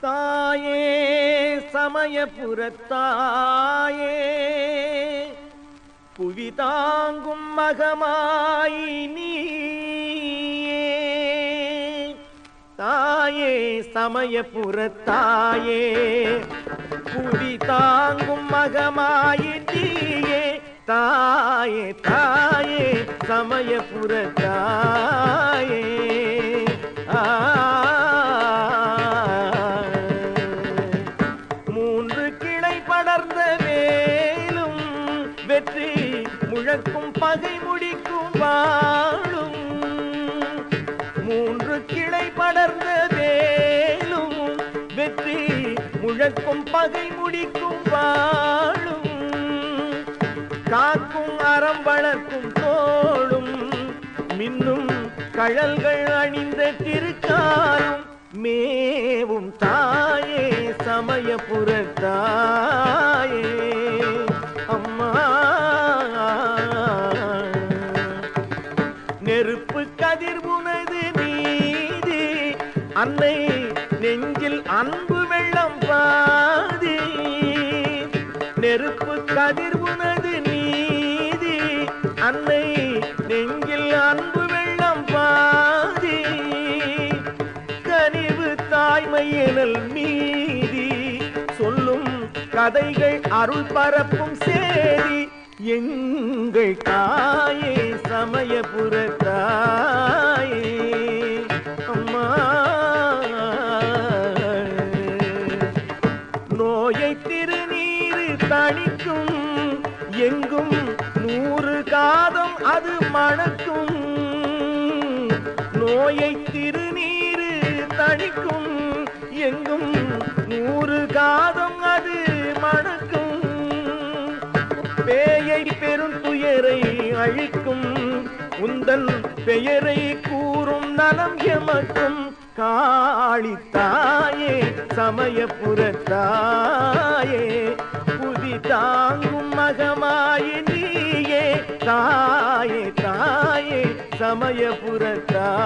தாயே சமயபுரத்தாயே புவி தாங்கும் மகமாய் நீயே தாயே சமயபுரத்தாயே புவி தாங்கும் மகமாய் நீயே தாயே தாயே சமயபுரத்தாயே மூன்று கிளை படர்ந்த வேலும் வெற்றி முழக்கும் பகை முடிக்கும் வாழும் மூன்று கிளை படர்ந்த வேலும் வெற்றி முழக்கும் பகை முடிக்கும் வாழும் காக்கும் அறம் வளர்க்கும் தோளும் மின்னும் கழல்கள் அணிந்த திருக்காலும் மேவும் தாயே சமயபுரத்தாயே அம்மா நெருப்பு கதிர் உனது நீதி அன்னை நெஞ்சில் அன்பு வெள்ளம் பாதி நெருப்பு கதிர் உனது நீதி அன்னை நெஞ்சில் அன்பு வெள்ளம் பாதி கனிவு தாய்மையினல் மீதி சொல்லும் கதைகள் அருள் பரப்பும் சேதி எங்கள் தாயே சமயபுரத்தாயே அம்மா நோயை திருநீரு தணிக்கும் எங்கும் 100 காதம் அது மணக்கும் நோயை திருநீரு தணிக்கும் எங்கும் 100 காதம் அது மணக்கும் பேயை பெருந்துயரை அழிக்கும் உந்தன் பெயரை கூறும் நலம் எமக்கும் காளி தாயே சமயபுரத்தாயே புதி தாங்கும் மகமாய் நீயே தாயே தாயே சமயபுரத்தாயே